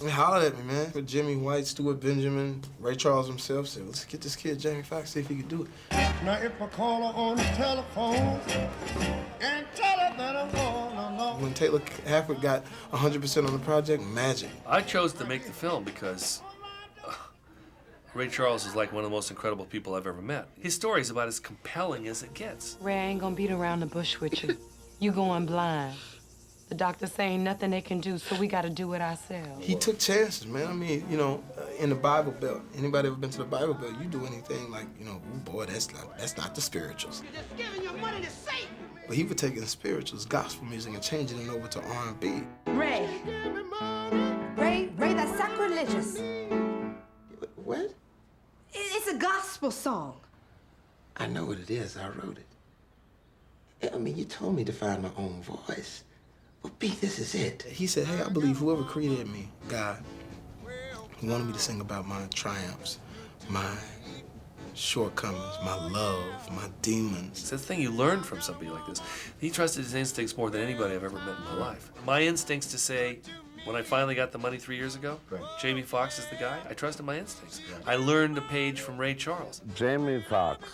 They hollered at me, man. With Jimmy White, Stuart Benjamin, Ray Charles himself said, let's get this kid Jamie Foxx, see if he can do it. Now if I call her on the telephone and tell her that I'm gonna know. When Taylor Hafford got 100% on the project, magic. I chose to make the film because Ray Charles is like one of the most incredible people I've ever met. His story is about as compelling as it gets. Ray, I ain't gonna beat around the bush with you. You going blind. The doctor's saying nothing they can do, so we gotta do it ourselves. He took chances, man. I mean, you know, in the Bible Belt, anybody ever been to the Bible Belt, you do anything like, you know, oh boy, that's not the spirituals. You're just giving your money to Satan. But he would take the spirituals, gospel music, and changing it over to R&B. Ray, that's sacrilegious. What? It's a gospel song. I know what it is. I wrote it. I mean, you told me to find my own voice. But B, this is it. He said, hey, I believe whoever created me, God, he wanted me to sing about my triumphs, my shortcomings, my love, my demons. It's the thing you learn from somebody like this. He trusted his instincts more than anybody I've ever met in my life. My instincts to say, when I finally got the money 3 years ago, Jamie Foxx is the guy, I trusted my instincts. I learned a page from Ray Charles. Jamie Foxx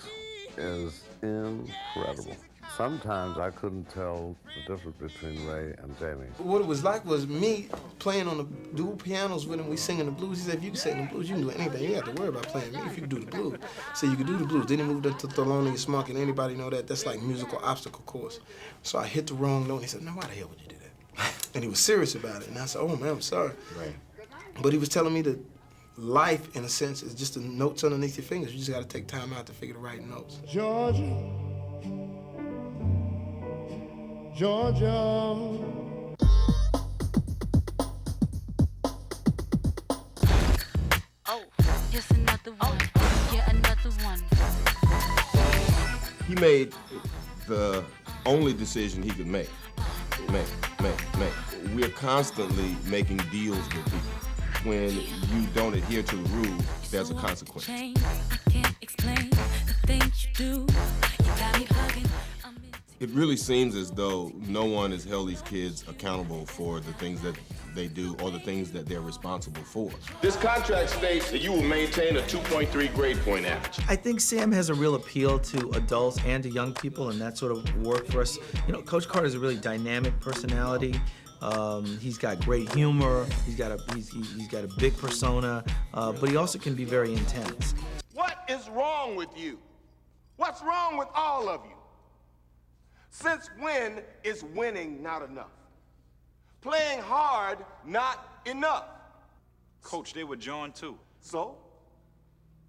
is incredible. Sometimes I couldn't tell the difference between Ray and Jamie. What it was like was me playing on the dual pianos with him, we singing the blues. He said, if you can sing the blues, you can do anything. You don't have to worry about playing me if you can do the blues. So you can do the blues. Then he moved up to Thelonious Monk, and anybody know that? That's like musical obstacle course. So I hit the wrong note, and he said, no, why the hell would you do that? And he was serious about it. And I said, oh, man, I'm sorry. Right. But he was telling me that life, in a sense, is just the notes underneath your fingers. You just got to take time out to figure the right notes. Georgia. Georgia. Oh, here's another one. Yeah, another one. He made the only decision he could make. We're constantly making deals with people. When you don't adhere to the rule, there's a consequence. I can't explain the things you do. You got me hugging. It really seems as though no one has held these kids accountable for the things that they do or the things that they're responsible for. This contract states that you will maintain a 2.3 grade point average. I think Sam has a real appeal to adults and to young people, and that sort of worked for us. You know, Coach Carter's a really dynamic personality. He's got great humor. He's got a big persona, but he also can be very intense. What is wrong with you? What's wrong with all of you? Since when is winning not enough? Playing hard not enough? Coach, they were John too. So?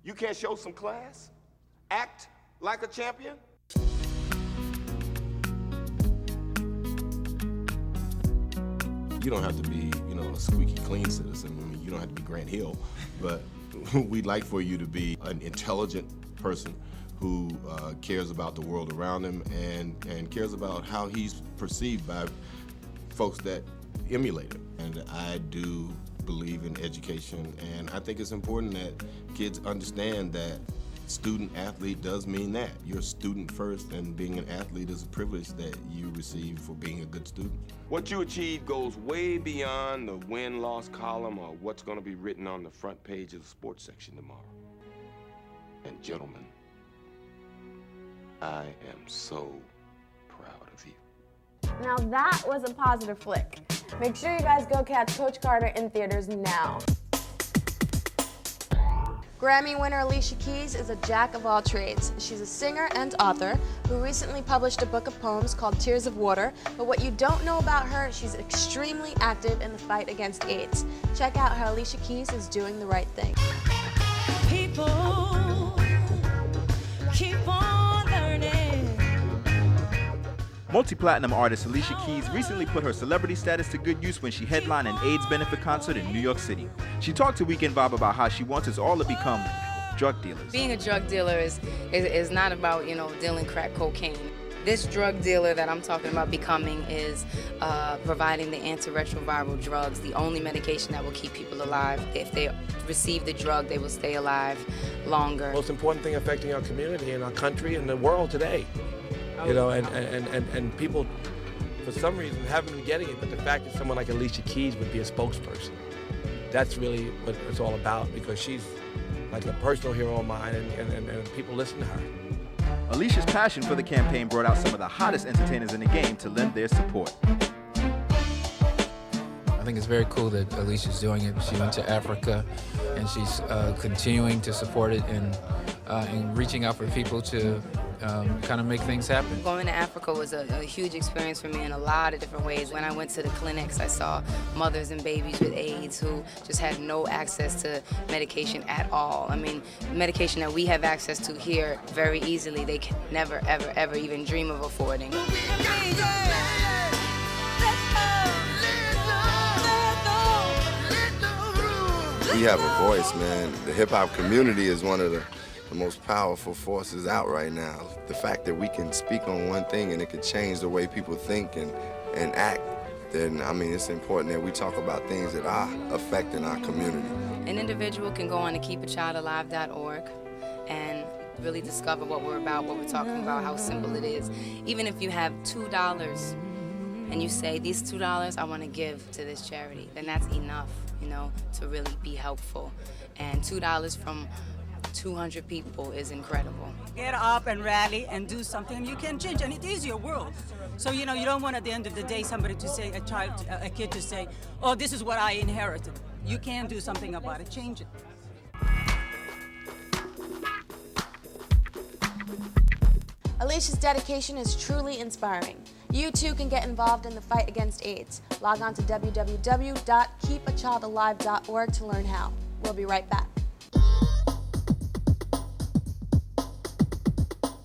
You can't show some class? Act like a champion? You don't have to be, a squeaky clean citizen. I mean, you don't have to be Grant Hill, but we'd like for you to be an intelligent person who cares about the world around him and cares about how he's perceived by folks that emulate him. And I do believe in education, and I think it's important that kids understand that student-athlete does mean that. You're a student first, and being an athlete is a privilege that you receive for being a good student. What you achieve goes way beyond the win-loss column or what's going to be written on the front page of the sports section tomorrow. And gentlemen, I am so proud of you. Now that was a positive flick. Make sure you guys go catch Coach Carter in theaters now. Grammy winner Alicia Keys is a jack of all trades. She's a singer and author who recently published a book of poems called Tears of Water. But what you don't know about her, she's extremely active in the fight against AIDS. Check out how Alicia Keys is doing the right thing. People keep on learning. Multi-platinum artist Alicia Keys recently put her celebrity status to good use when she headlined an AIDS benefit concert in New York City. She talked to Weekend Bob about how she wants us all to become drug dealers. Being a drug dealer is not about, dealing crack cocaine. This drug dealer that I'm talking about becoming is providing the antiretroviral drugs, the only medication that will keep people alive. If they receive the drug, they will stay alive longer. Most important thing affecting our community and our country and the world today. And people, for some reason, haven't been getting it, but the fact that someone like Alicia Keys would be a spokesperson that's really what it's all about, because she's like a personal hero of mine, and people listen to her. Alicia's passion for the campaign brought out some of the hottest entertainers in the game to lend their support. I think it's very cool that Alicia's doing it. She went to Africa, and she's continuing to support it and reaching out for people to kind of make things happen. Going to Africa was a huge experience for me in a lot of different ways. When I went to the clinics, I saw mothers and babies with AIDS who just had no access to medication at all. I mean, medication that we have access to here very easily, they can never, ever, ever even dream of affording. We have a voice, man. The hip-hop community is one of the most powerful forces out right now. The fact that we can speak on one thing and it can change the way people think and act, then, I mean, it's important that we talk about things that are affecting our community. An individual can go on to keepachildalive.org and really discover what we're about, what we're talking about, how simple it is. Even if you have $2 and you say, these $2 I want to give to this charity, then that's enough, you know, to really be helpful. And $2 from 200 people is incredible. Get up and rally and do something you can change, and it is your world. So, you know, you don't want at the end of the day somebody to say, a kid to say, oh, this is what I inherited. You can do something about it, change it. Alicia's dedication is truly inspiring. You too can get involved in the fight against AIDS. Log on to www.keepachildalive.org to learn how. We'll be right back.